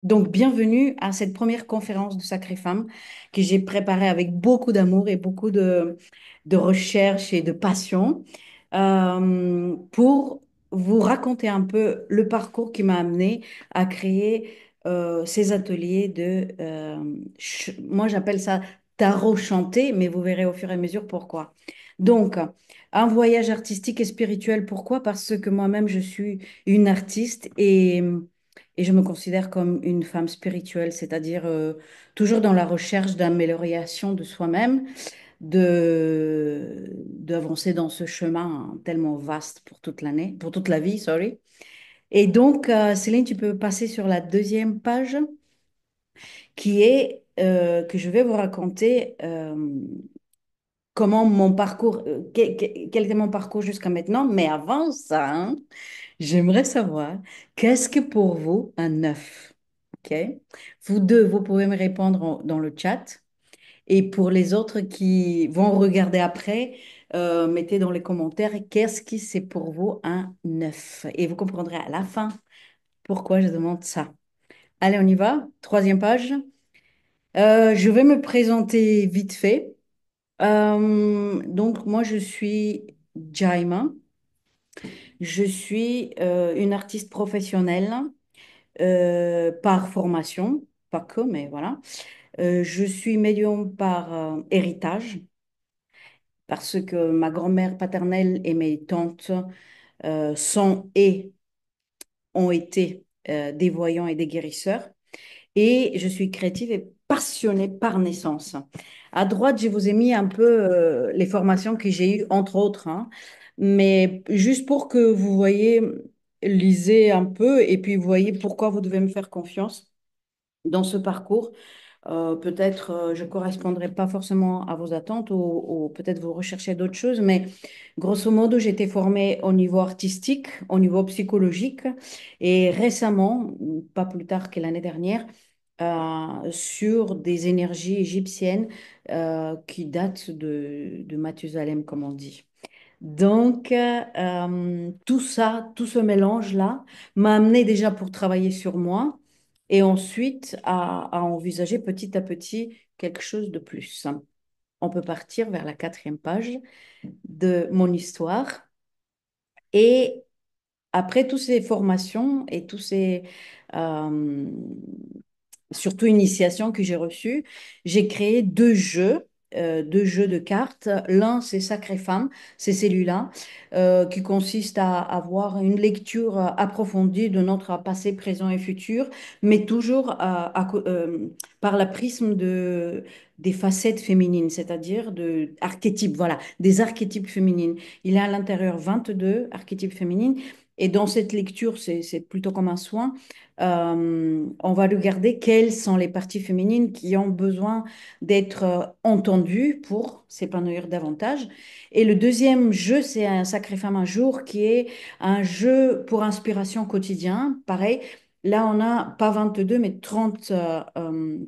Donc, bienvenue à cette première conférence de Sacrée Femme que j'ai préparée avec beaucoup d'amour et beaucoup de recherche et de passion pour vous raconter un peu le parcours qui m'a amené à créer ces ateliers moi j'appelle ça tarot chanté, mais vous verrez au fur et à mesure pourquoi. Donc, un voyage artistique et spirituel, pourquoi? Parce que moi-même, je suis une artiste et je me considère comme une femme spirituelle, c'est-à-dire toujours dans la recherche d'amélioration de soi-même, d'avancer dans ce chemin tellement vaste pour toute l'année, pour toute la vie, sorry. Et donc, Céline, tu peux passer sur la deuxième page qui est que je vais vous raconter comment mon parcours, quel était mon parcours jusqu'à maintenant. Mais avant ça, hein, j'aimerais savoir, qu'est-ce que pour vous un œuf? OK? Vous deux, vous pouvez me répondre dans le chat. Et pour les autres qui vont regarder après, mettez dans les commentaires qu'est-ce qui c'est pour vous un œuf. Et vous comprendrez à la fin pourquoi je demande ça. Allez, on y va. Troisième page. Je vais me présenter vite fait. Donc, moi, je suis Jaima. Je suis une artiste professionnelle par formation, pas que, mais voilà. Je suis médium par héritage parce que ma grand-mère paternelle et mes tantes sont et ont été des voyants et des guérisseurs. Et je suis créative et passionnée par naissance. À droite, je vous ai mis un peu les formations que j'ai eues, entre autres, hein. Mais juste pour que vous voyez, lisez un peu et puis vous voyez pourquoi vous devez me faire confiance dans ce parcours. Peut-être je ne correspondrai pas forcément à vos attentes ou peut-être vous recherchez d'autres choses, mais grosso modo, j'ai été formée au niveau artistique, au niveau psychologique et récemment, pas plus tard que l'année dernière, sur des énergies égyptiennes qui datent de Mathusalem, comme on dit. Donc, tout ça, tout ce mélange-là m'a amené déjà pour travailler sur moi et ensuite à envisager petit à petit quelque chose de plus. On peut partir vers la quatrième page de mon histoire. Et après toutes ces formations et tous ces, euh, surtout initiation que j'ai reçue, j'ai créé deux jeux de cartes. L'un, c'est Sacré Femme, c'est celui-là, qui consiste à avoir une lecture approfondie de notre passé, présent et futur, mais toujours par la prisme des facettes féminines, c'est-à-dire de archétypes, voilà, des archétypes féminines. Il y a à l'intérieur 22 archétypes féminines. Et dans cette lecture, c'est plutôt comme un soin, on va regarder quelles sont les parties féminines qui ont besoin d'être entendues pour s'épanouir davantage. Et le deuxième jeu, c'est un Sacré Femme un jour qui est un jeu pour inspiration quotidien. Pareil, là, on a pas 22 mais 30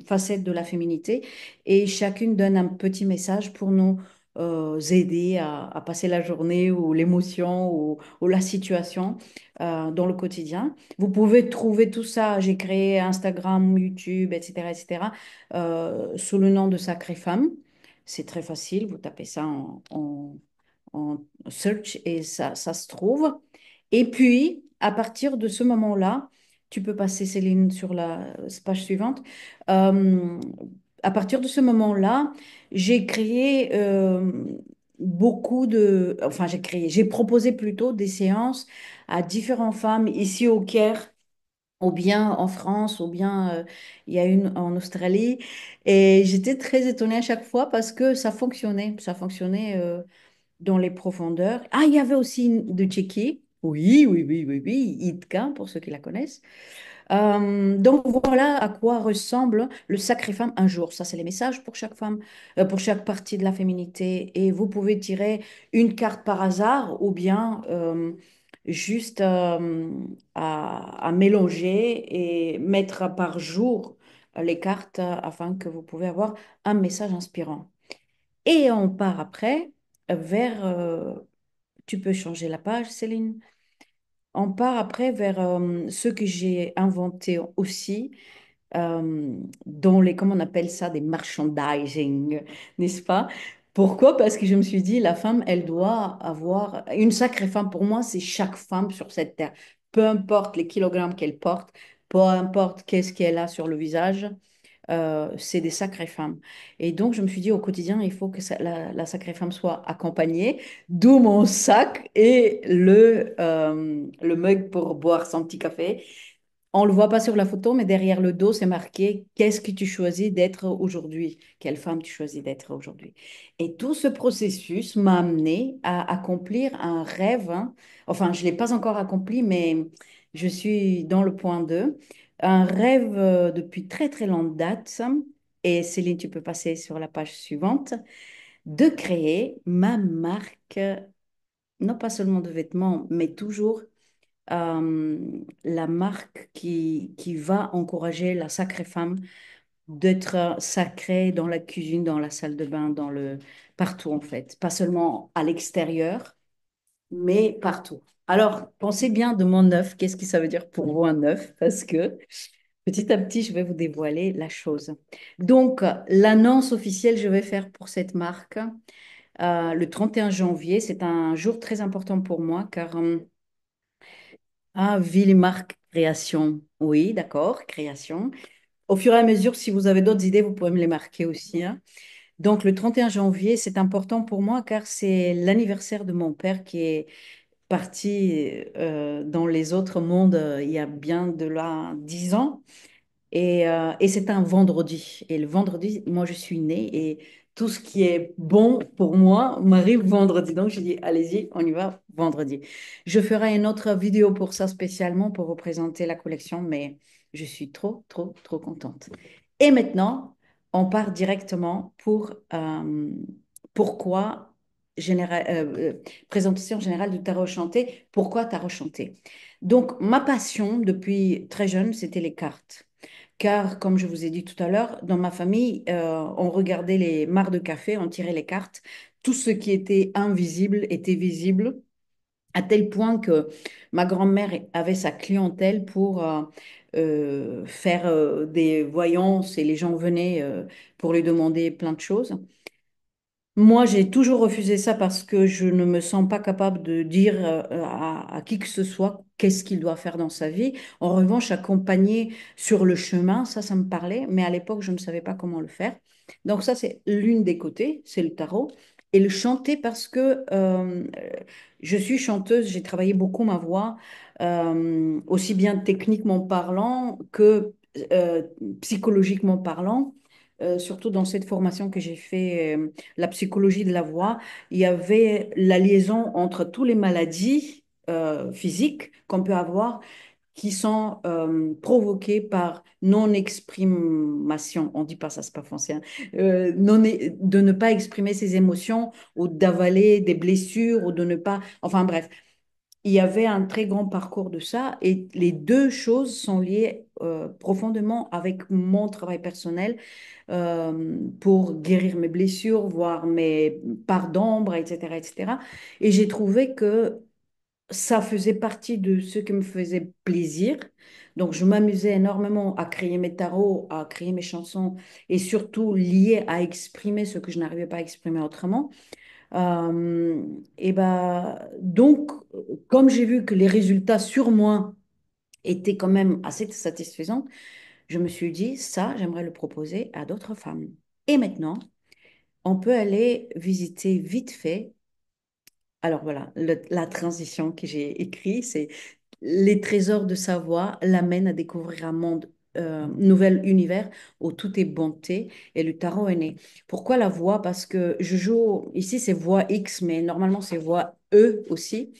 facettes de la féminité et chacune donne un petit message pour nous aider à passer la journée ou l'émotion ou la situation dans le quotidien. Vous pouvez trouver tout ça. J'ai créé Instagram, YouTube, etc., etc., sous le nom de Sacrée Femme. C'est très facile. Vous tapez ça en search et ça se trouve. Et puis, à partir de ce moment-là, tu peux passer, Céline, sur la page suivante. Euh, à partir de ce moment-là, j'ai créé j'ai proposé plutôt des séances à différentes femmes ici au Caire, ou bien en France, ou bien il y a une en Australie. Et j'étais très étonnée à chaque fois parce que ça fonctionnait. Ça fonctionnait dans les profondeurs. Ah, il y avait aussi une de Tchéquie. Oui, oui, oui, oui, oui, Itka, pour ceux qui la connaissent. Donc voilà à quoi ressemble le Sacré Femme un jour. Ça, c'est les messages pour chaque femme, pour chaque partie de la féminité. Et vous pouvez tirer une carte par hasard ou bien juste à mélanger et mettre par jour les cartes afin que vous pouvez avoir un message inspirant. Et on part après vers... tu peux changer la page, Céline. On part après vers ce que j'ai inventé aussi. dans les, comment on appelle ça, des merchandising, n'est-ce pas? Pourquoi? Parce que je me suis dit, la femme, elle doit avoir, une sacrée femme, pour moi, c'est chaque femme sur cette terre. Peu importe les kilogrammes qu'elle porte, peu importe qu'est-ce qu'elle a sur le visage, c'est des sacrées femmes. Et donc, je me suis dit, au quotidien, il faut que la sacrée femme soit accompagnée, d'où mon sac et le mug pour boire son petit café. On ne le voit pas sur la photo, mais derrière le dos, c'est marqué qu'est-ce que tu choisis d'être aujourd'hui? Quelle femme tu choisis d'être aujourd'hui? Et tout ce processus m'a amené à accomplir un rêve, hein. Enfin, je ne l'ai pas encore accompli, mais je suis dans le point 2. Un rêve depuis très très longue date. Et Céline, tu peux passer sur la page suivante, de créer ma marque, non pas seulement de vêtements, mais toujours la marque qui va encourager la sacrée femme d'être sacrée dans la cuisine, dans la salle de bain, partout en fait. Pas seulement à l'extérieur, mais partout. Alors, pensez bien de mon œuf. Qu'est-ce que ça veut dire pour vous un œuf? Parce que petit à petit, je vais vous dévoiler la chose. Donc, l'annonce officielle, je vais faire pour cette marque le 31 janvier. C'est un jour très important pour moi car ville, marque, création. Oui, d'accord, création. Au fur et à mesure, si vous avez d'autres idées, vous pouvez me les marquer aussi, hein. Donc, le 31 janvier, c'est important pour moi car c'est l'anniversaire de mon père qui est parti dans les autres mondes il y a bien de là 10 ans. Et c'est un vendredi. Et le vendredi, moi, je suis née et tout ce qui est bon pour moi m'arrive vendredi. Donc, je dis, allez-y, on y va vendredi. Je ferai une autre vidéo pour ça spécialement pour vous présenter la collection, mais je suis trop, trop, trop contente. Et maintenant, on part directement pour pourquoi présentation générale du tarot chanté. Pourquoi tarot chanté? Donc, ma passion depuis très jeune, c'était les cartes. Car, comme je vous ai dit tout à l'heure, dans ma famille, on regardait les mares de café, on tirait les cartes. Tout ce qui était invisible était visible, à tel point que ma grand-mère avait sa clientèle pour faire des voyances et les gens venaient pour lui demander plein de choses. Moi, j'ai toujours refusé ça parce que je ne me sens pas capable de dire à qui que ce soit qu'est-ce qu'il doit faire dans sa vie. En revanche, accompagner sur le chemin, ça me parlait, mais à l'époque, je ne savais pas comment le faire. Donc ça, c'est l'une des côtés, c'est le tarot. Et le chanter parce que je suis chanteuse, j'ai travaillé beaucoup ma voix, aussi bien techniquement parlant que euh, psychologiquement parlant. Surtout dans cette formation que j'ai fait la psychologie de la voix, il y avait la liaison entre toutes les maladies physiques qu'on peut avoir qui sont provoquées par non-exprimation. On dit pas ça, c'est pas français, hein. De ne pas exprimer ses émotions ou d'avaler des blessures ou de ne pas... Enfin bref, il y avait un très grand parcours de ça et les deux choses sont liées profondément avec mon travail personnel pour guérir mes blessures, voir mes parts d'ombre, etc., etc. Et j'ai trouvé que ça faisait partie de ce qui me faisait plaisir. Donc, je m'amusais énormément à créer mes tarots, à créer mes chansons et surtout liées à exprimer ce que je n'arrivais pas à exprimer autrement. Euh, et ben, donc, comme j'ai vu que les résultats sur moi étaient quand même assez satisfaisants, je me suis dit, ça, j'aimerais le proposer à d'autres femmes. Et maintenant, on peut aller visiter vite fait. Alors voilà, la transition que j'ai écrite, c'est les trésors de sa voix l'amènent à découvrir un monde, nouvel univers où tout est bonté et le tarot est né. Pourquoi la voix? Parce que je joue, ici c'est voix X, mais normalement c'est voix E aussi.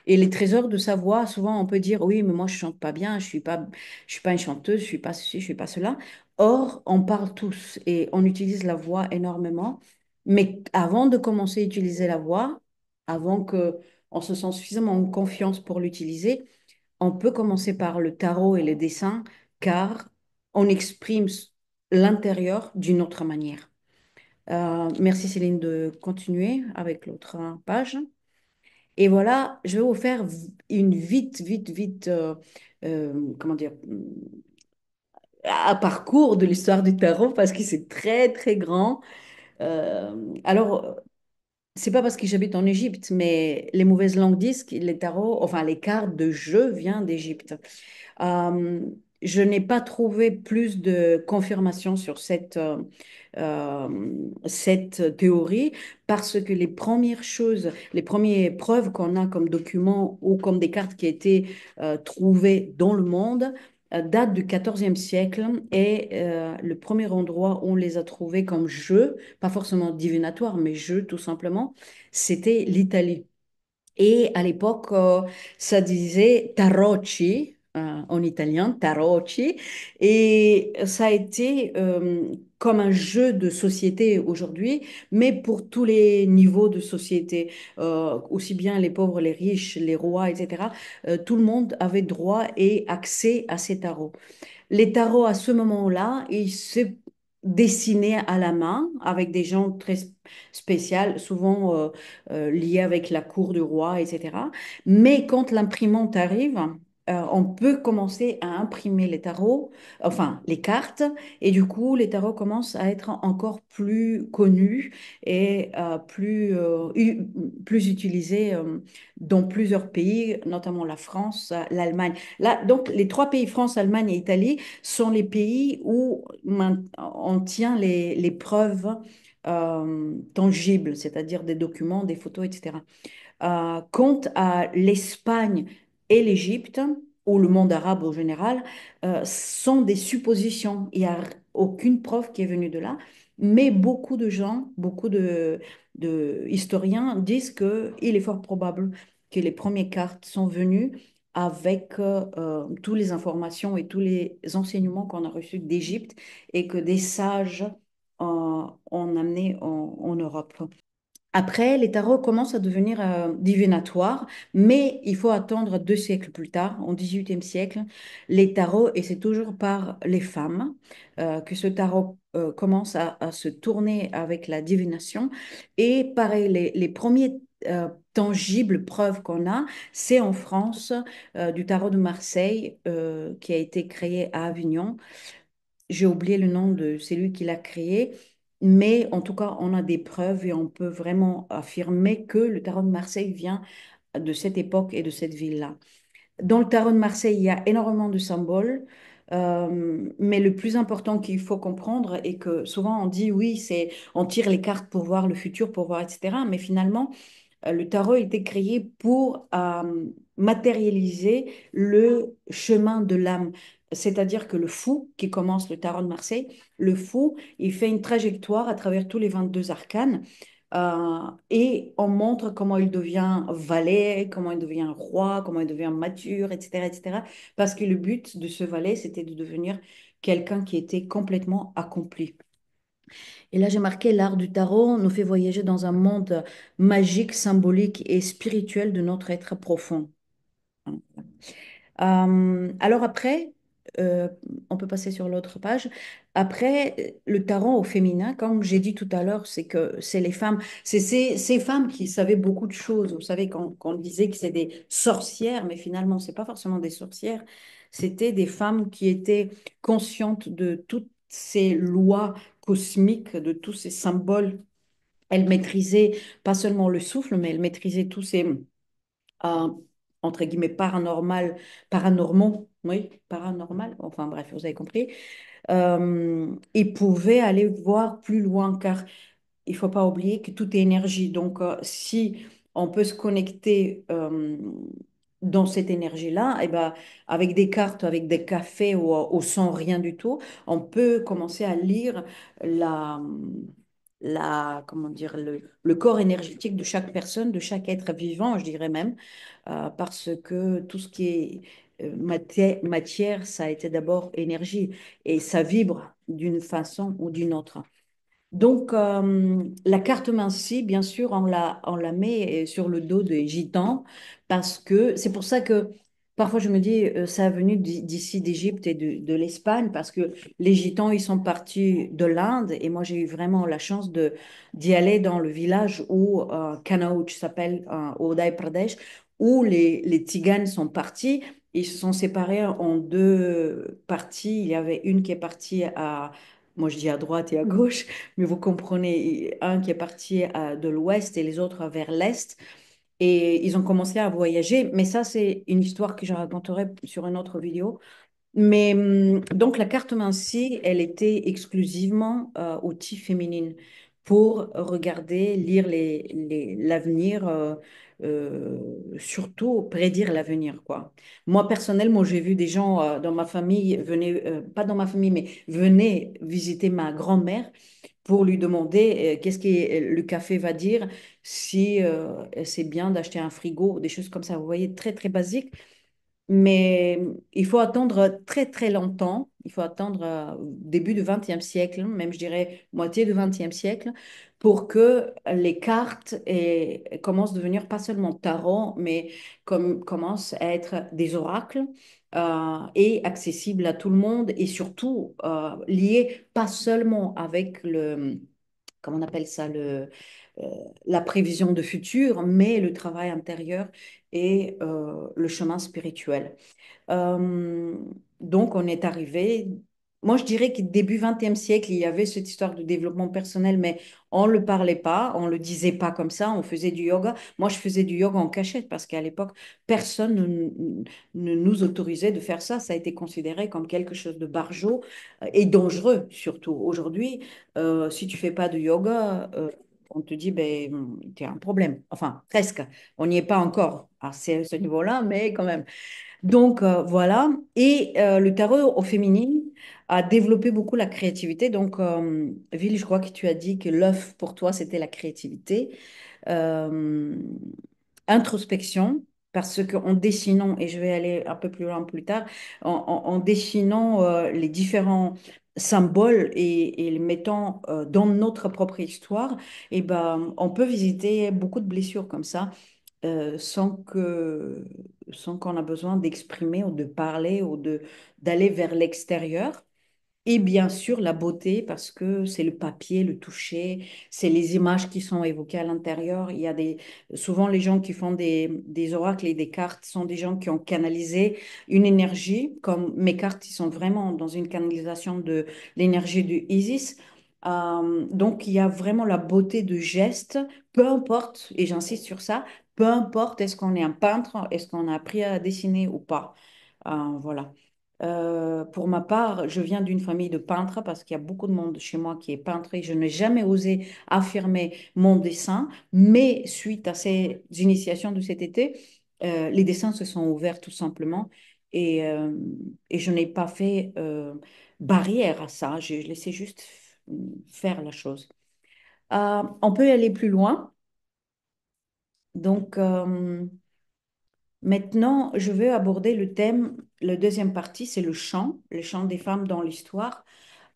Et les trésors de sa voix, souvent on peut dire, oui, mais moi je chante pas bien, je suis pas une chanteuse, je suis pas ceci, je suis pas cela. Or, on parle tous et on utilise la voix énormément. Mais avant de commencer à utiliser la voix, avant que on se sente suffisamment en confiance pour l'utiliser, on peut commencer par le tarot et les dessins, car on exprime l'intérieur d'une autre manière. Merci Céline de continuer avec l'autre page. Et voilà, je vais vous faire une vite, vite, vite, comment dire, un parcours de l'histoire du tarot parce que c'est très, très grand. Alors, c'est pas parce que j'habite en Égypte, mais les mauvaises langues disent que les tarots, enfin les cartes de jeu viennent d'Égypte. Euh, je n'ai pas trouvé plus de confirmation sur cette théorie parce que les premières choses, les premières preuves qu'on a comme documents ou comme des cartes qui étaient trouvées dans le monde datent du XIVe siècle et le premier endroit où on les a trouvées comme jeux, pas forcément divinatoire, mais jeux tout simplement, c'était l'Italie. Et à l'époque, ça disait tarocchi, en italien, tarocchi, et ça a été comme un jeu de société aujourd'hui, mais pour tous les niveaux de société, aussi bien les pauvres, les riches, les rois, etc. Tout le monde avait droit et accès à ces tarots. Les tarots, à ce moment-là, ils se dessinaient à la main avec des gens très spéciaux, souvent liés avec la cour du roi, etc. Mais quand l'imprimante arrive, on peut commencer à imprimer les tarots, enfin les cartes, et du coup, les tarots commencent à être encore plus connus et plus utilisés dans plusieurs pays, notamment la France, l'Allemagne. Là, donc, les trois pays, France, Allemagne et Italie, sont les pays où on tient les preuves tangibles, c'est-à-dire des documents, des photos, etc. Quant à l'Espagne et l'Égypte, ou le monde arabe en général, sont des suppositions. Il n'y a aucune preuve qui est venue de là, mais beaucoup de gens, beaucoup de historiens disent qu'il est fort probable que les premières cartes sont venues avec toutes les informations et tous les enseignements qu'on a reçus d'Égypte et que des sages ont amené en Europe. Après, les tarots commencent à devenir divinatoires, mais il faut attendre 2 siècles plus tard, au XVIIIe siècle, les tarots, et c'est toujours par les femmes que ce tarot commence à se tourner avec la divination. Et pareil, les premiers tangibles preuves qu'on a, c'est en France du tarot de Marseille qui a été créé à Avignon. J'ai oublié le nom de celui qui l'a créé, mais en tout cas, on a des preuves et on peut vraiment affirmer que le tarot de Marseille vient de cette époque et de cette ville-là. Dans le tarot de Marseille, il y a énormément de symboles, mais le plus important qu'il faut comprendre est que souvent on dit oui, c'est on tire les cartes pour voir le futur, pour voir, etc. Mais finalement, le tarot a été créé pour matérialiser le chemin de l'âme. C'est-à-dire que le fou, qui commence le tarot de Marseille, le fou, il fait une trajectoire à travers tous les 22 arcanes et on montre comment il devient valet, comment il devient roi, comment il devient mature, etc., etc. Parce que le but de ce valet, c'était de devenir quelqu'un qui était complètement accompli. Et là, j'ai marqué l'art du tarot nous fait voyager dans un monde magique, symbolique et spirituel de notre être profond. Alors après, euh, on peut passer sur l'autre page. Après, le tarot au féminin, comme j'ai dit tout à l'heure, c'est que c'est les femmes, c'est ces femmes qui savaient beaucoup de choses. Vous savez, qu'on disait que c'est des sorcières, mais finalement, c'est pas forcément des sorcières. C'était des femmes qui étaient conscientes de toutes ces lois cosmiques, de tous ces symboles. Elles maîtrisaient pas seulement le souffle, mais elles maîtrisaient tous ces euh, entre guillemets, paranormaux, oui, paranormal, enfin bref, vous avez compris, ils pouvaient aller voir plus loin, car il faut pas oublier que tout est énergie. Donc, si on peut se connecter dans cette énergie-là, et ben, avec des cartes, avec des cafés ou au sans rien du tout, on peut commencer à lire la, comment dire, le corps énergétique de chaque personne, de chaque être vivant, je dirais même, parce que tout ce qui est matière, ça a été d'abord énergie et ça vibre d'une façon ou d'une autre. Donc, la carte mincie, bien sûr, on la met sur le dos des gitans parce que c'est pour ça que parfois je me dis, ça a venu d'ici, d'Égypte et de l'Espagne parce que les gitans, ils sont partis de l'Inde et moi, j'ai eu vraiment la chance d'y aller dans le village où Kanauj s'appelle, au Uttar Pradesh, où les Tziganes sont partis Ils se sont séparés en deux parties. Il y avait une qui est partie à, moi je dis à droite et à gauche, mais vous comprenez, un qui est parti de l'ouest et les autres vers l'est. Et ils ont commencé à voyager. Mais ça, c'est une histoire que je raconterai sur une autre vidéo. Mais donc la carte Mincie, elle était exclusivement outil féminine pour regarder, lire l'avenir, surtout prédire l'avenir, quoi. Moi, personnellement, j'ai vu des gens dans ma famille, pas dans ma famille, mais venaient visiter ma grand-mère pour lui demander qu'est-ce que le café va dire, si c'est bien d'acheter un frigo, des choses comme ça. Vous voyez, très, très basique. Mais il faut attendre très, très longtemps. Il faut attendre début du XXe siècle, même je dirais moitié du XXe siècle, pour que les cartes commencent à devenir pas seulement tarot, mais commencent à être des oracles et accessibles à tout le monde et surtout liés pas seulement avec comment on appelle ça, euh, la prévision de futur, mais le travail intérieur et le chemin spirituel. Euh, donc, on est arrivé. Moi, je dirais que début XXe siècle, il y avait cette histoire de développement personnel, mais on ne le parlait pas, on ne le disait pas comme ça, on faisait du yoga. Moi, je faisais du yoga en cachette parce qu'à l'époque, personne ne nous autorisait de faire ça. Ça a été considéré comme quelque chose de barjot et dangereux, surtout. Aujourd'hui, si tu fais pas de yoga, on te dit, ben, tu as un problème. Enfin, presque. On n'y est pas encore à ce niveau-là, mais quand même. Donc voilà, et le tarot au féminin a développé beaucoup la créativité. Donc, Ville, je crois que tu as dit que l'œuf pour toi, c'était la créativité. Euh, Introspection, parce qu'en dessinant, et je vais aller un peu plus loin plus tard, en dessinant les différents symboles et les mettant dans notre propre histoire, et ben, on peut visiter beaucoup de blessures comme ça sans qu'on a besoin d'exprimer ou de parler ou d'aller vers l'extérieur. Et bien sûr, la beauté, parce que c'est le papier, le toucher, c'est les images qui sont évoquées à l'intérieur. Il y a souvent les gens qui font des oracles et des cartes sont des gens qui ont canalisé une énergie, comme mes cartes, ils sont vraiment dans une canalisation de l'énergie du Isis. Donc, il y a vraiment la beauté de geste, peu importe, et j'insiste sur ça, peu importe est-ce qu'on est un peintre, est-ce qu'on a appris à dessiner ou pas. Voilà. Pour ma part, je viens d'une famille de peintres parce qu'il y a beaucoup de monde chez moi qui est peintre et je n'ai jamais osé affirmer mon dessin. Mais suite à ces initiations de cet été, les dessins se sont ouverts tout simplement et je n'ai pas fait barrière à ça. J'ai laissé juste faire la chose. On peut y aller plus loin. Donc, maintenant, je veux aborder le thème, la deuxième partie, c'est le chant des femmes dans l'histoire.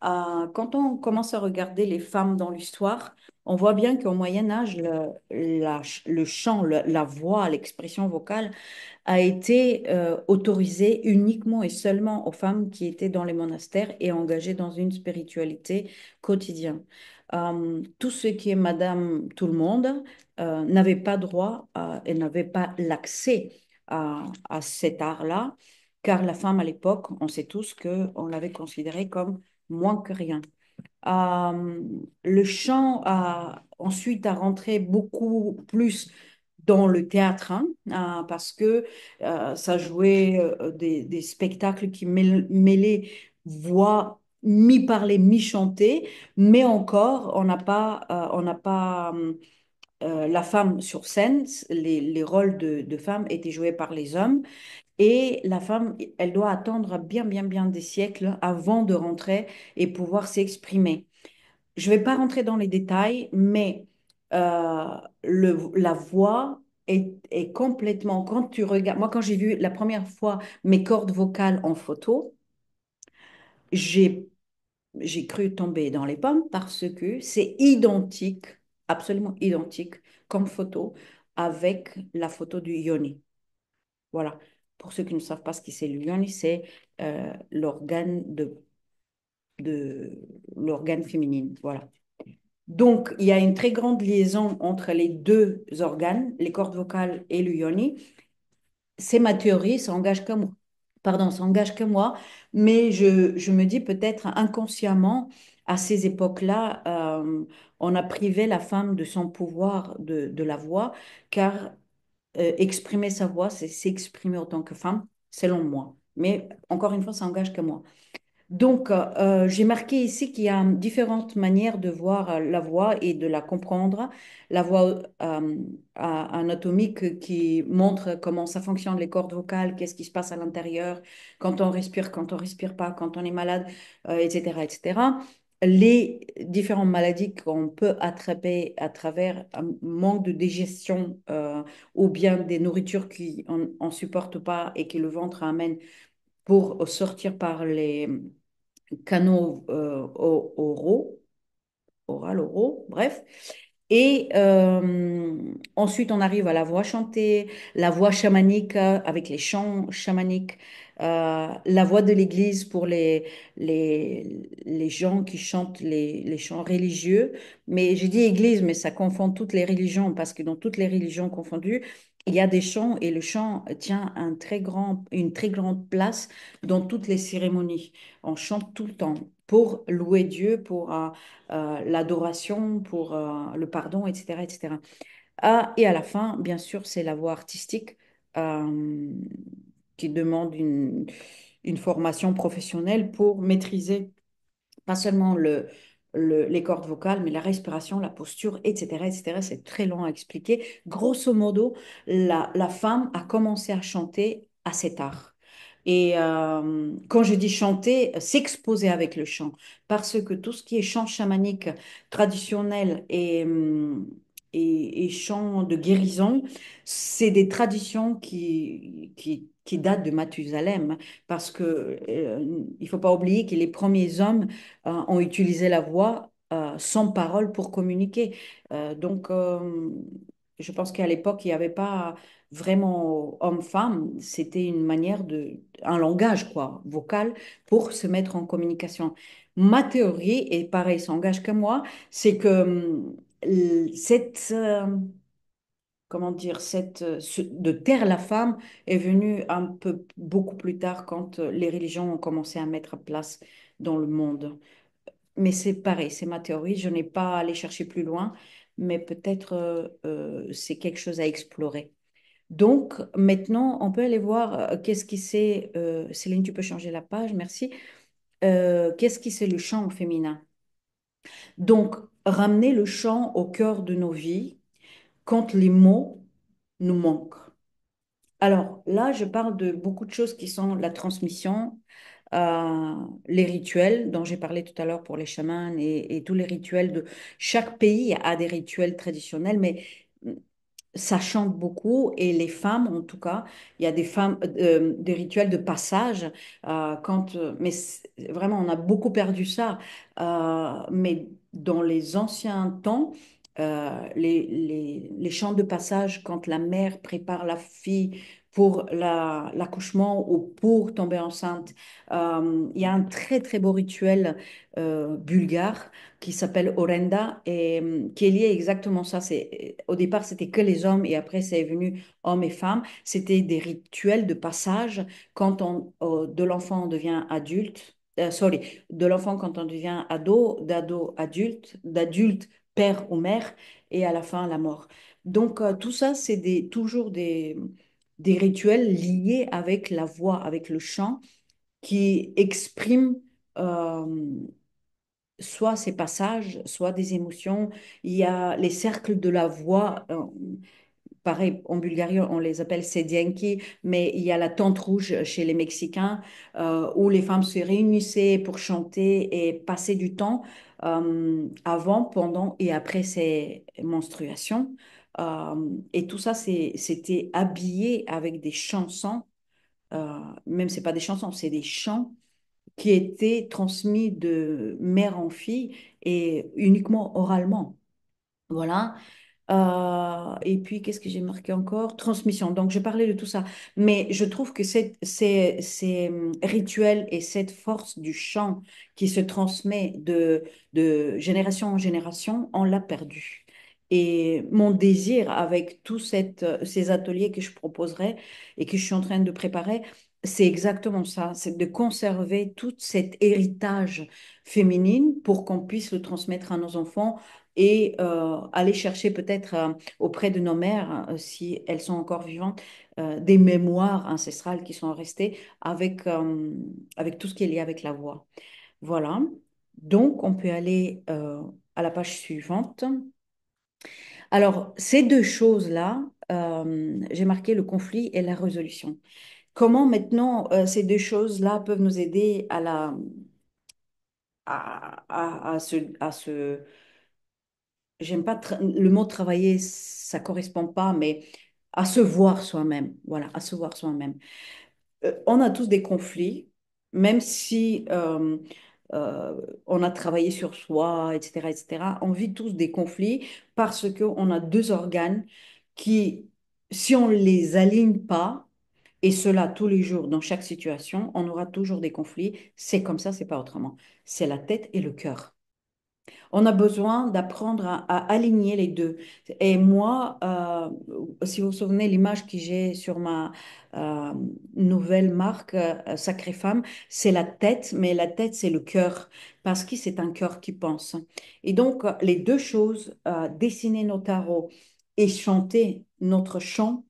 Quand on commence à regarder les femmes dans l'histoire, on voit bien qu'au Moyen Âge, le chant, la voix, l'expression vocale a été autorisée uniquement et seulement aux femmes qui étaient dans les monastères et engagées dans une spiritualité quotidienne. Tout ce qui est Madame Tout le monde n'avait pas droit et n'avait pas l'accès à cet art-là, car la femme à l'époque, on sait tous qu'on l'avait considérée comme moins que rien. Euh, le chant a ensuite a rentré beaucoup plus dans le théâtre, hein, parce que ça jouait des spectacles qui mêlaient voix mi-parlée, mi-chantée, mais encore, on n'a pas la femme sur scène, les rôles de femme étaient joués par les hommes, et la femme, elle doit attendre bien, bien, bien des siècles avant de rentrer et pouvoir s'exprimer. Je ne vais pas rentrer dans les détails, mais euh, la voix est complètement, quand tu regardes, moi quand j'ai vu la première fois mes cordes vocales en photo, j'ai, j'ai cru tomber dans les pommes parce que c'est identique, absolument identique comme photo avec la photo du yoni. Voilà. Pour ceux qui ne savent pas ce que c'est le yoni, c'est l'organe de l'organe féminine. Voilà. Donc, il y a une très grande liaison entre les deux organes, les cordes vocales et le yoni. C'est ma théorie, ça engage que moi. pardon, ça engage que moi, mais je me dis peut-être inconsciemment, à ces époques-là, on a privé la femme de son pouvoir de la voix, car exprimer sa voix, c'est s'exprimer en tant que femme, selon moi. Mais encore une fois, ça engage que moi. Donc, j'ai marqué ici qu'il y a différentes manières de voir la voix et de la comprendre. La voix anatomique qui montre comment ça fonctionne, les cordes vocales, qu'est-ce qui se passe à l'intérieur, quand on respire pas, quand on est malade, etc., etc. Les différentes maladies qu'on peut attraper à travers un manque de digestion ou bien des nourritures qu'on ne supporte pas et que le ventre amène pour sortir par les canaux oraux, oral, oraux, bref. Et ensuite, on arrive à la voix chantée, la voix chamanique avec les chants chamaniques, la voix de l'Église pour les gens qui chantent les chants religieux. Mais j'ai dit Église, mais ça confond toutes les religions parce que dans toutes les religions confondues, il y a des chants et le chant tient une très grande place dans toutes les cérémonies. On chante tout le temps pour louer Dieu, pour l'adoration, pour le pardon, etc., etc. Ah, et à la fin, bien sûr, c'est la voix artistique euh, qui demande une formation professionnelle pour maîtriser pas seulement les cordes vocales, mais la respiration, la posture, etc., etc. C'est très long à expliquer. Grosso modo, la femme a commencé à chanter assez tard. Et quand je dis chanter, s'exposer avec le chant, parce que tout ce qui est chant chamanique traditionnel et chant de guérison, c'est des traditions qui datent de Mathusalem, parce que il faut pas oublier que les premiers hommes ont utilisé la voix sans parole pour communiquer. Donc, je pense qu'à l'époque, il n'y avait pas vraiment homme-femme, c'était une manière un langage, quoi, vocal, pour se mettre en communication. Ma théorie, et pareil, ça engage que moi, c'est que comment dire, de taire la femme est venue un peu beaucoup plus tard quand les religions ont commencé à mettre place dans le monde. Mais c'est pareil, c'est ma théorie. Je n'ai pas allé chercher plus loin, mais peut-être c'est quelque chose à explorer. Donc, maintenant, on peut aller voir qu'est-ce qui c'est. Céline, tu peux changer la page, merci. Qu'est-ce qui c'est le chant au féminin? Donc, ramener le chant au cœur de nos vies quand les mots nous manquent. Alors là, je parle de beaucoup de choses qui sont la transmission, euh, les rituels dont j'ai parlé tout à l'heure pour les chamans et tous les rituels de chaque pays a des rituels traditionnels, mais ça chante beaucoup et les femmes, en tout cas, il y a des rituels de passage mais vraiment, on a beaucoup perdu ça. Mais dans les anciens temps, les chants de passage, quand la mère prépare la fille pour l'accouchement ou pour tomber enceinte, il y a un très très beau rituel bulgare qui s'appelle Orenda et qui est lié exactement ça. Au départ, c'était que les hommes et après, c'est venu hommes et femmes. C'était des rituels de passage quand de l'enfant on devient adulte. Sorry, de l'enfant quand on devient ado, d'ado adulte, d'adulte père ou mère et à la fin la mort. Donc, tout ça, c'est toujours des rituels liés avec la voix, avec le chant qui expriment euh, soit ces passages, soit des émotions. Il y a les cercles de la voix. Pareil, en Bulgarie, on les appelle sedienki, mais il y a la tente rouge chez les Mexicains où les femmes se réunissaient pour chanter et passer du temps avant, pendant et après ces menstruations. Et tout ça, c'était habillé avec des chansons, même c'est pas des chansons, c'est des chants qui étaient transmis de mère en fille et uniquement oralement. Voilà. Et puis, qu'est-ce que j'ai marqué encore? Transmission. Donc, je parlais de tout ça. Mais je trouve que ces rituels et cette force du chant qui se transmet de génération en génération, on l'a perdu. Et mon désir avec tous ces ateliers que je proposerai et que je suis en train de préparer, c'est exactement ça, c'est de conserver tout cet héritage féminin pour qu'on puisse le transmettre à nos enfants et aller chercher peut-être auprès de nos mères, si elles sont encore vivantes, des mémoires ancestrales qui sont restées avec tout ce qui est lié avec la voix. Voilà. Donc, on peut aller à la page suivante. Alors, ces deux choses-là, j'ai marqué le conflit et la résolution. Comment maintenant ces deux choses-là peuvent nous aider à se, j'aime pas le mot travailler, ça correspond pas, mais à se voir soi-même. Voilà, à se voir soi-même. On a tous des conflits, même si on a travaillé sur soi, etc., etc. On vit tous des conflits parce qu'on a deux organes qui, si on ne les aligne pas, et cela tous les jours, dans chaque situation, on aura toujours des conflits. C'est comme ça, c'est pas autrement. C'est la tête et le cœur. On a besoin d'apprendre à aligner les deux. Et moi, si vous vous souvenez, l'image que j'ai sur ma euh, nouvelle marque, Sacrée Femme, c'est la tête, mais la tête, c'est le cœur, parce que c'est un cœur qui pense. Et donc, les deux choses, dessiner nos tarots et chanter notre chant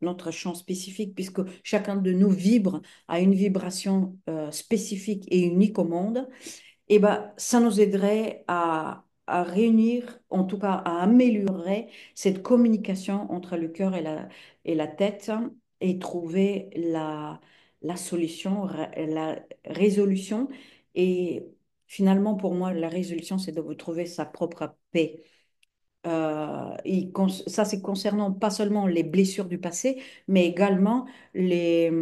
spécifique, puisque chacun de nous vibre à une vibration spécifique et unique au monde, eh ben, ça nous aiderait à réunir, en tout cas à améliorer cette communication entre le cœur et la tête et trouver la solution, la résolution. Et finalement, pour moi, la résolution, c'est de vous trouver sa propre paix. Ça, c'est concernant pas seulement les blessures du passé, mais également les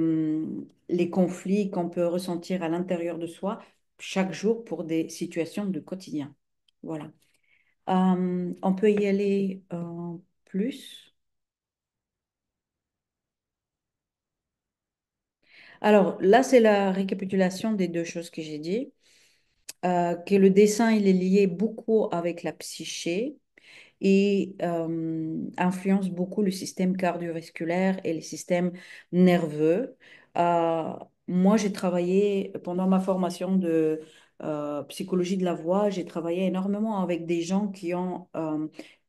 conflits qu'on peut ressentir à l'intérieur de soi chaque jour pour des situations de quotidien. Voilà. On peut y aller plus. Alors là, c'est la récapitulation des deux choses que j'ai dit. Que le dessin, il est lié beaucoup avec la psyché et influence beaucoup le système cardiovasculaire et les systèmes nerveux. Euh, Moi, j'ai travaillé pendant ma formation de psychologie de la voix, j'ai travaillé énormément avec des gens qui ont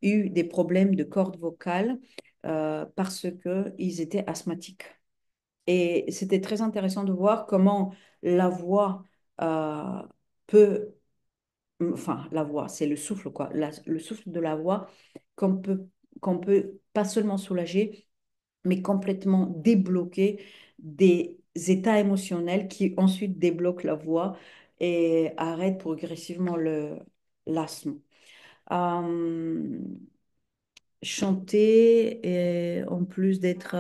eu des problèmes de cordes vocales parce qu'ils étaient asthmatiques. Et c'était très intéressant de voir comment la voix euh, peut enfin la voix, c'est le souffle quoi, le souffle de la voix qu'on peut, qu'on peut pas seulement soulager, mais complètement débloquer des états émotionnels qui ensuite débloquent la voix et arrêtent progressivement l'asthme. Euh, Chanter, et en plus d'être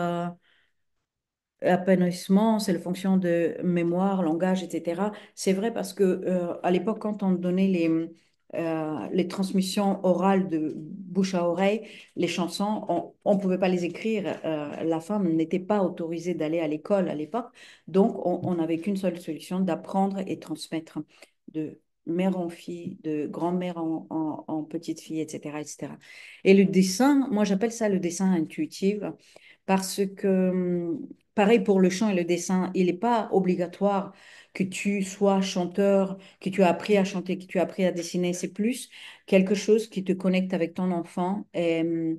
épanouissement, c'est la fonction de mémoire, langage, etc. C'est vrai parce que à l'époque, quand on donnait les transmissions orales de bouche à oreille, les chansons, on ne pouvait pas les écrire. La femme n'était pas autorisée d'aller à l'école à l'époque. Donc, on n'avait qu'une seule solution, d'apprendre et transmettre de mère en fille, de grand-mère en petite fille, etc., etc. Et le dessin, moi j'appelle ça le dessin intuitif parce que pareil pour le chant et le dessin, il n'est pas obligatoire que tu sois chanteur, que tu as appris à chanter, que tu as appris à dessiner. C'est plus quelque chose qui te connecte avec ton enfant et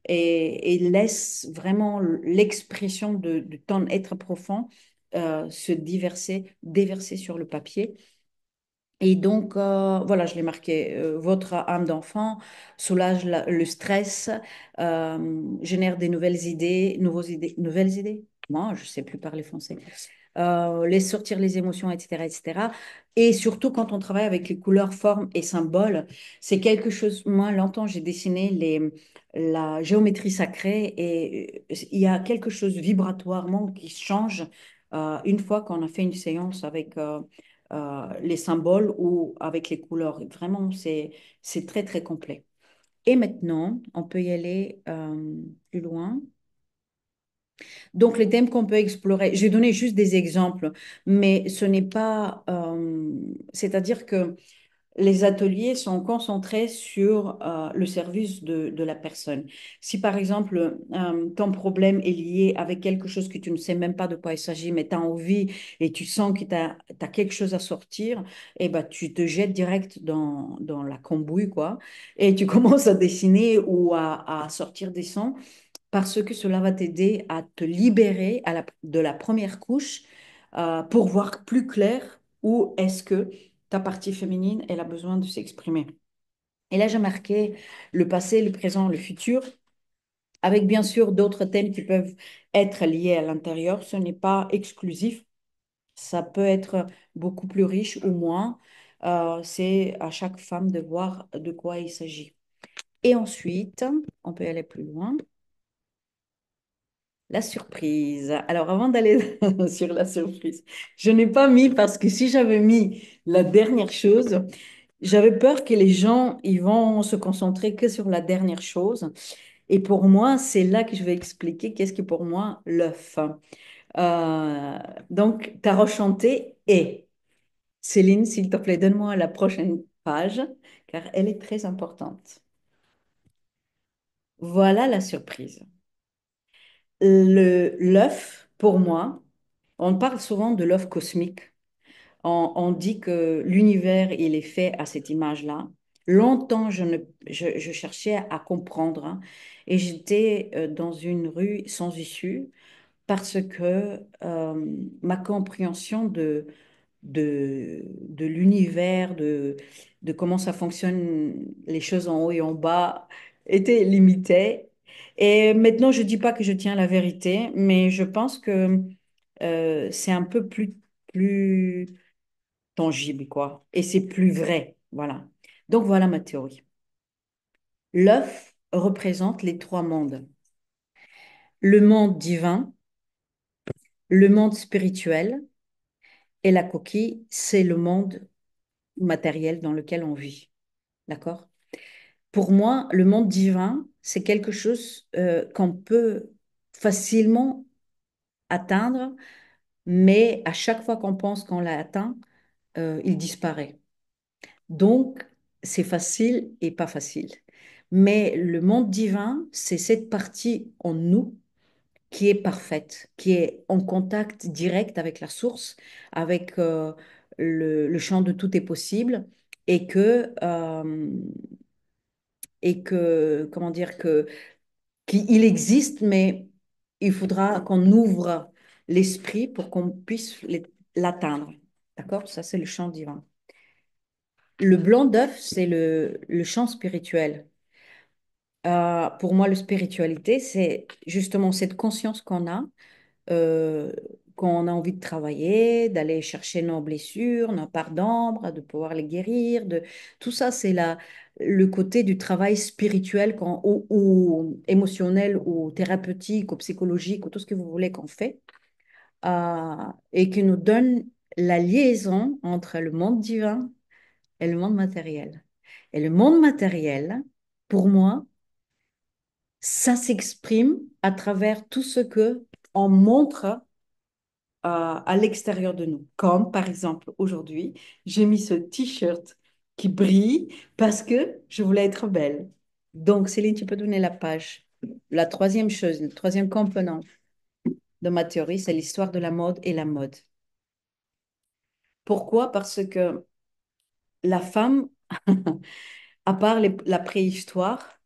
laisse vraiment l'expression de ton être profond se déverser sur le papier. Et donc, voilà, je l'ai marqué. Votre âme d'enfant soulage le stress, génère des nouvelles idées. Moi, je ne sais plus parler français. Laisse sortir les émotions, etc., etc. Et surtout, quand on travaille avec les couleurs, formes et symboles, c'est quelque chose. Moi, longtemps, j'ai dessiné la géométrie sacrée et il y a quelque chose vibratoirement qui change une fois qu'on a fait une séance avec les symboles ou avec les couleurs. Vraiment, c'est très, très complet. Et maintenant, on peut y aller plus loin. Donc, les thèmes qu'on peut explorer, je vais donner juste des exemples, mais ce n'est pas, c'est-à-dire que les ateliers sont concentrés sur le service de la personne. Si par exemple, ton problème est lié avec quelque chose que tu ne sais même pas de quoi il s'agit, mais tu as envie et tu sens que tu as, quelque chose à sortir, et ben, tu te jettes direct dans la cambouis, quoi, et tu commences à dessiner ou à sortir des sons parce que cela va t'aider à te libérer de la première couche pour voir plus clair où est-ce que ta partie féminine, elle a besoin de s'exprimer. Et là, j'ai marqué le passé, le présent, le futur, avec bien sûr d'autres thèmes qui peuvent être liés à l'intérieur. Ce n'est pas exclusif, ça peut être beaucoup plus riche ou moins. C'est à chaque femme de voir de quoi il s'agit. Et ensuite, on peut aller plus loin. La surprise. Alors, avant d'aller sur la surprise, je n'ai pas mis parce que si j'avais mis la dernière chose, j'avais peur que les gens ils vont se concentrer que sur la dernière chose. Et pour moi, c'est là que je vais expliquer qu'est-ce que pour moi l'œuf. Euh, donc, ta rechanté est. Céline, s'il te plaît, donne-moi la prochaine page, car elle est très importante. Voilà la surprise. L'œuf, pour moi, on parle souvent de l'œuf cosmique. On dit que l'univers, il est fait à cette image-là. Longtemps, je cherchais à comprendre, hein, et j'étais dans une rue sans issue parce que ma compréhension de l'univers, de comment ça fonctionne, les choses en haut et en bas, était limitée. Et maintenant, je ne dis pas que je tiens la vérité, mais je pense que c'est un peu plus tangible, quoi. Et c'est plus vrai, voilà. Donc voilà ma théorie. L'œuf représente les trois mondes. Le monde divin, le monde spirituel et la coquille, c'est le monde matériel dans lequel on vit. D'accord? Pour moi, le monde divin, c'est quelque chose qu'on peut facilement atteindre, mais à chaque fois qu'on pense qu'on l'a atteint, il disparaît. Donc, c'est facile et pas facile. Mais le monde divin, c'est cette partie en nous qui est parfaite, qui est en contact direct avec la source, avec le champ de tout est possible, et comment dire, qu'il existe, mais il faudra qu'on ouvre l'esprit pour qu'on puisse l'atteindre. D'accord? Ça, c'est le champ divin. Le blanc d'œuf, c'est le champ spirituel. Pour moi, la spiritualité, c'est justement cette conscience euh, qu'on a envie de travailler, d'aller chercher nos blessures, nos parts d'ombre, de pouvoir les guérir. Tout ça, c'est le côté du travail spirituel ou émotionnel ou thérapeutique ou psychologique ou tout ce que vous voulez qu'on fait et qui nous donne la liaison entre le monde divin et le monde matériel. Et le monde matériel, pour moi, ça s'exprime à travers tout ce que on montre à l'extérieur de nous. Comme par exemple aujourd'hui, j'ai mis ce t-shirt qui brille parce que je voulais être belle. Donc, Céline, tu peux donner la page. La troisième chose, le troisième component de ma théorie, c'est l'histoire de la mode et la mode. Pourquoi? Parce que la femme, à part la préhistoire,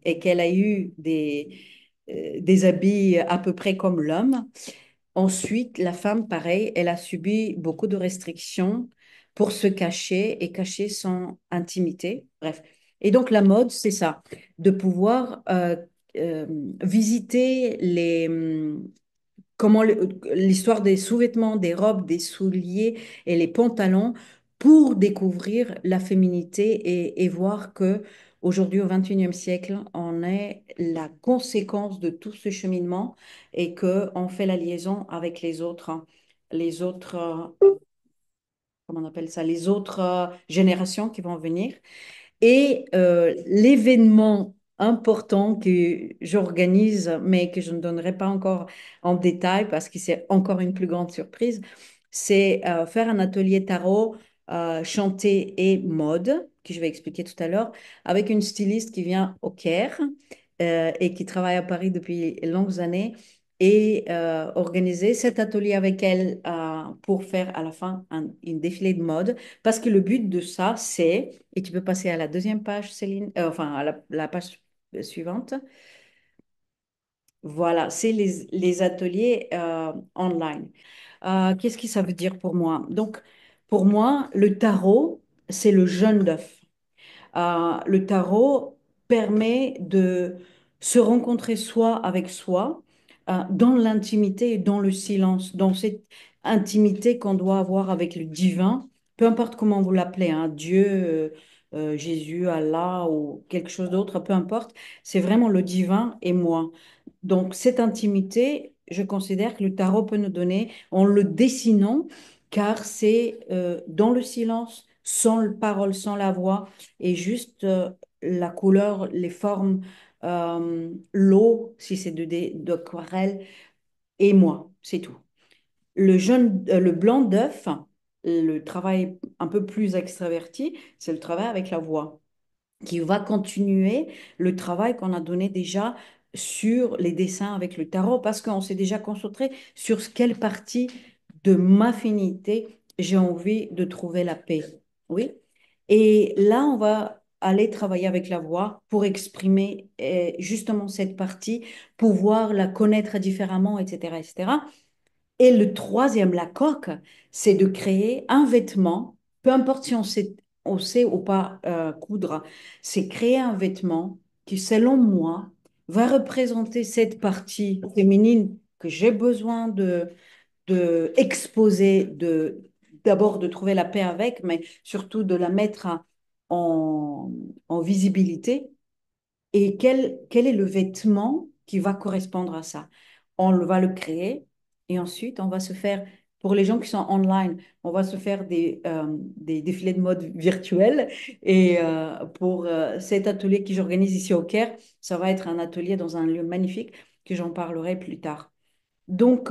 et qu'elle a eu des habits à peu près comme l'homme, ensuite, la femme, pareil, elle a subi beaucoup de restrictions pour se cacher et cacher son intimité. Bref. Et donc, la mode, c'est ça, de pouvoir euh, visiter comment l'histoire des sous-vêtements, des robes, des souliers et les pantalons pour découvrir la féminité et voir que aujourd'hui, au XXIe siècle, on est la conséquence de tout ce cheminement et que on fait la liaison avec les autres, comment on appelle ça, les autres générations qui vont venir. Et l'événement important que j'organise, mais que je ne donnerai pas encore en détail parce que c'est encore une plus grande surprise, c'est faire un atelier tarot chanté et mode, que je vais expliquer tout à l'heure, avec une styliste qui vient au Caire et qui travaille à Paris depuis longues années et organiser cet atelier avec elle pour faire à la fin une défilé de mode. Parce que le but de ça, c'est, et tu peux passer à la deuxième page, Céline, enfin à la page suivante. Voilà, c'est les ateliers online. Qu'est-ce que ça veut dire pour moi? Donc, pour moi, le tarot, c'est le jeune d'œuf. Le tarot permet de se rencontrer soi avec soi, dans l'intimité et dans le silence, dans cette intimité qu'on doit avoir avec le divin, peu importe comment vous l'appelez, hein, Dieu, Jésus, Allah ou quelque chose d'autre, peu importe, c'est vraiment le divin et moi. Donc cette intimité, je considère que le tarot peut nous donner en le dessinant, car c'est dans le silence, sans le parole, sans la voix et juste la couleur, les formes, l'eau, si c'est d'aquarelle, et moi, c'est tout. Le blanc d'œuf, le travail un peu plus extraverti, c'est le travail avec la voix qui va continuer le travail qu'on a donné déjà sur les dessins avec le tarot, parce qu'on s'est déjà concentré sur quelle partie de ma finité j'ai envie de trouver la paix. Oui. Et là, on va aller travailler avec la voix pour exprimer justement cette partie, pouvoir la connaître différemment, etc., etc. Et le troisième, la coque, c'est de créer un vêtement, peu importe si on sait ou pas coudre, c'est créer un vêtement qui, selon moi, va représenter cette partie féminine que j'ai besoin de exposer, d'abord de trouver la paix avec, mais surtout de la mettre en, en visibilité et quel est le vêtement qui va correspondre à ça? Va le créer et ensuite on va se faire, pour les gens qui sont online, on va se faire des défilés de mode virtuels. Et pour cet atelier que j'organise ici au Caire, ça va être un atelier dans un lieu magnifique que j'en parlerai plus tard. Donc,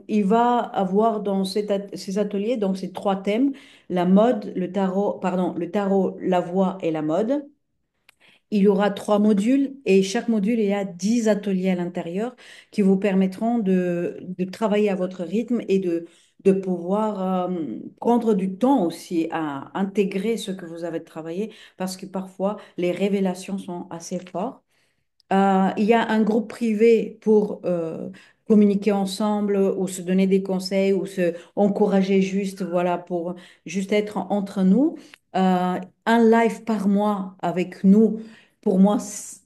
il va avoir dans ces ateliers, donc ces trois thèmes, la mode, le tarot, pardon, le tarot, la voix et la mode. Il y aura trois modules et chaque module, il y a 10 ateliers à l'intérieur qui vous permettront de travailler à votre rythme et de pouvoir prendre du temps aussi à intégrer ce que vous avez travaillé parce que parfois les révélations sont assez fortes. Il y a un groupe privé pour communiquer ensemble ou se donner des conseils ou se encourager juste, voilà, pour juste être entre nous. Un live par mois avec nous. Pour moi,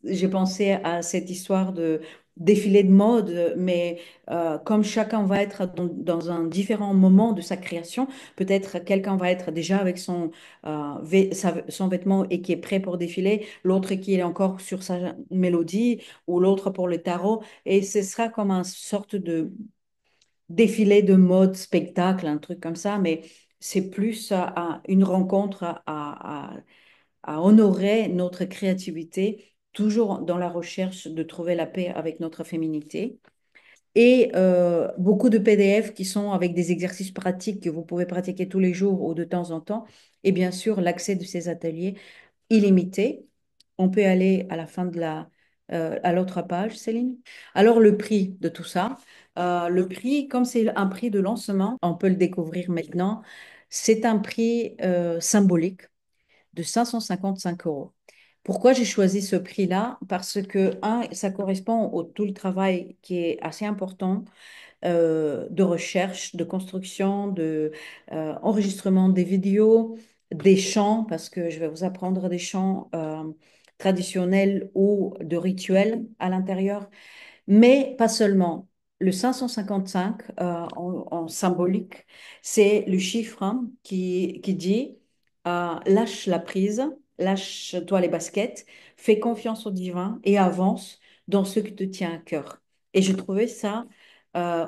j'ai pensé à cette histoire de défilé de mode, mais comme chacun va être dans un différent moment de sa création, peut-être quelqu'un va être déjà avec son vêtement et qui est prêt pour défiler, l'autre qui est encore sur sa mélodie ou l'autre pour le tarot. Et ce sera comme une sorte de défilé de mode, spectacle, un truc comme ça, mais c'est plus une rencontre à honorer notre créativité, toujours dans la recherche de trouver la paix avec notre féminité. Et beaucoup de PDF qui sont avec des exercices pratiques que vous pouvez pratiquer tous les jours ou de temps en temps. Et bien sûr, l'accès de ces ateliers illimité. On peut aller à la fin à l'autre page, Céline. Alors, le prix de tout ça. Le prix, comme c'est un prix de lancement, on peut le découvrir maintenant. C'est un prix symbolique de 555 euros. Pourquoi j'ai choisi ce prix-là? Parce que, un, ça correspond au tout le travail qui est assez important de recherche, de construction, de enregistrement des vidéos, des chants, parce que je vais vous apprendre des chants traditionnels ou de rituels à l'intérieur, mais pas seulement. Le 555 en symbolique, c'est le chiffre hein, qui dit lâche la prise, lâche-toi les baskets, fais confiance au divin et avance dans ce qui te tient à cœur. Et j'ai trouvé ça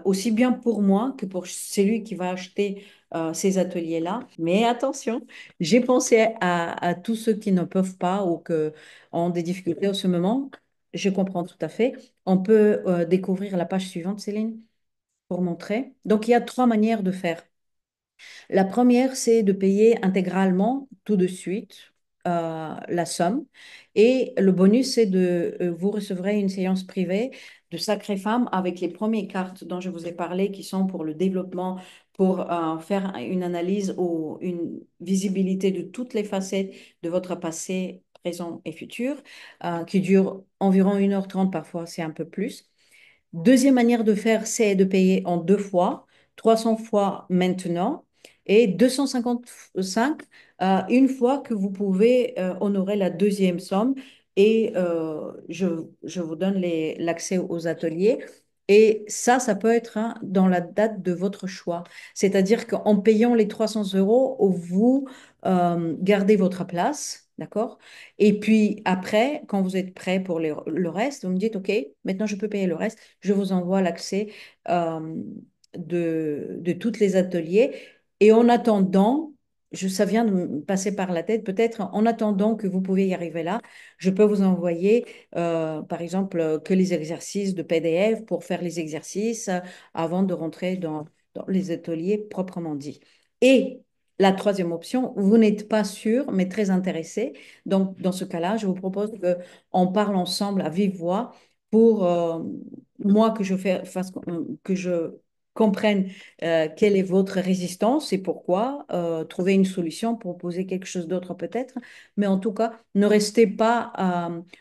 aussi bien pour moi que pour celui qui va acheter ces ateliers-là. Mais attention, j'ai pensé à tous ceux qui ne peuvent pas ou qui ont des difficultés en ce moment. Je comprends tout à fait. On peut découvrir la page suivante, Céline, pour montrer. Donc, il y a trois manières de faire. La première, c'est de payer intégralement tout de suite la somme. Et le bonus, c'est de vous recevrez une séance privée de Sacrée Femme avec les premières cartes dont je vous ai parlé, qui sont pour le développement, pour faire une analyse ou une visibilité de toutes les facettes de votre passé, présent et futur, qui dure environ 1h30, parfois c'est un peu plus. Deuxième manière de faire, c'est de payer en deux fois, 300 fois maintenant et 255 une fois que vous pouvez honorer la deuxième somme. Et je vous donne l'accès aux ateliers. Et ça peut être hein, dans la date de votre choix. C'est-à-dire qu'en payant les 300 euros, vous gardez votre place, d'accord? Et puis après, quand vous êtes prêt pour le reste, vous me dites, OK, maintenant je peux payer le reste. Je vous envoie l'accès euh, de tous les ateliers. Et en attendant, ça vient de me passer par la tête, peut-être en attendant que vous pouvez y arriver là, je peux vous envoyer, par exemple, que les exercices de PDF pour faire les exercices avant de rentrer dans les ateliers proprement dit. Et la troisième option, vous n'êtes pas sûr, mais très intéressé. Donc, dans ce cas-là, je vous propose qu'on parle ensemble à vive voix pour moi que je comprenne quelle est votre résistance et pourquoi, trouver une solution, proposer quelque chose d'autre peut-être, mais en tout cas, ne restez pas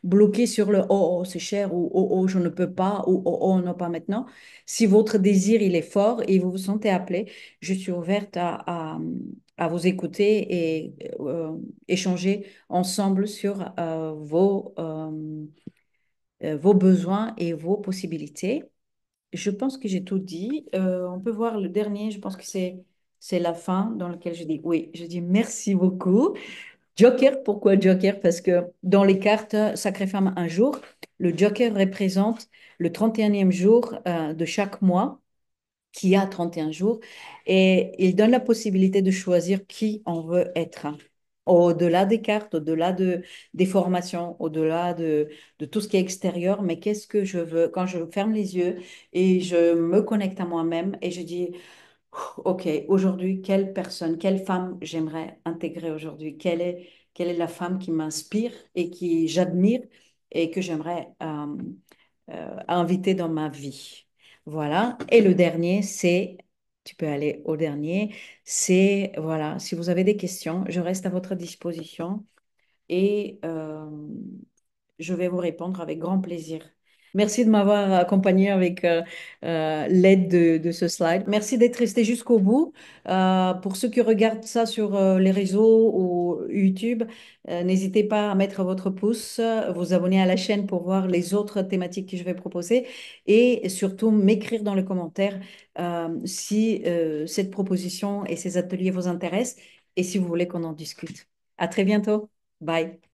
bloqué sur le oh, c'est cher ou oh, je ne peux pas ou oh, non, pas maintenant. Si votre désir il est fort et vous vous sentez appelé, je suis ouverte à vous écouter et échanger ensemble sur vos besoins et vos possibilités. Je pense que j'ai tout dit. On peut voir le dernier. Je pense que c'est la fin dans laquelle je dis oui. Je dis merci beaucoup. Joker, pourquoi Joker? Parce que dans les cartes Sacrée Femme un jour, le Joker représente le 31e jour de chaque mois qui a 31 jours et il donne la possibilité de choisir qui on veut être. Au-delà des cartes, au-delà des formations, au-delà de tout ce qui est extérieur, mais qu'est-ce que je veux quand je ferme les yeux et je me connecte à moi-même et je dis, OK, aujourd'hui, quelle personne, quelle femme j'aimerais intégrer aujourd'hui? Quelle est la femme qui m'inspire et qui j'admire et que j'aimerais inviter dans ma vie? Voilà. Et le dernier, tu peux aller au dernier, voilà, si vous avez des questions, je reste à votre disposition et je vais vous répondre avec grand plaisir. Merci de m'avoir accompagné avec l'aide de ce slide. Merci d'être resté jusqu'au bout. Pour ceux qui regardent ça sur les réseaux ou YouTube, n'hésitez pas à mettre votre pouce, vous abonner à la chaîne pour voir les autres thématiques que je vais proposer et surtout m'écrire dans les commentaires si cette proposition et ces ateliers vous intéressent et si vous voulez qu'on en discute. À très bientôt. Bye.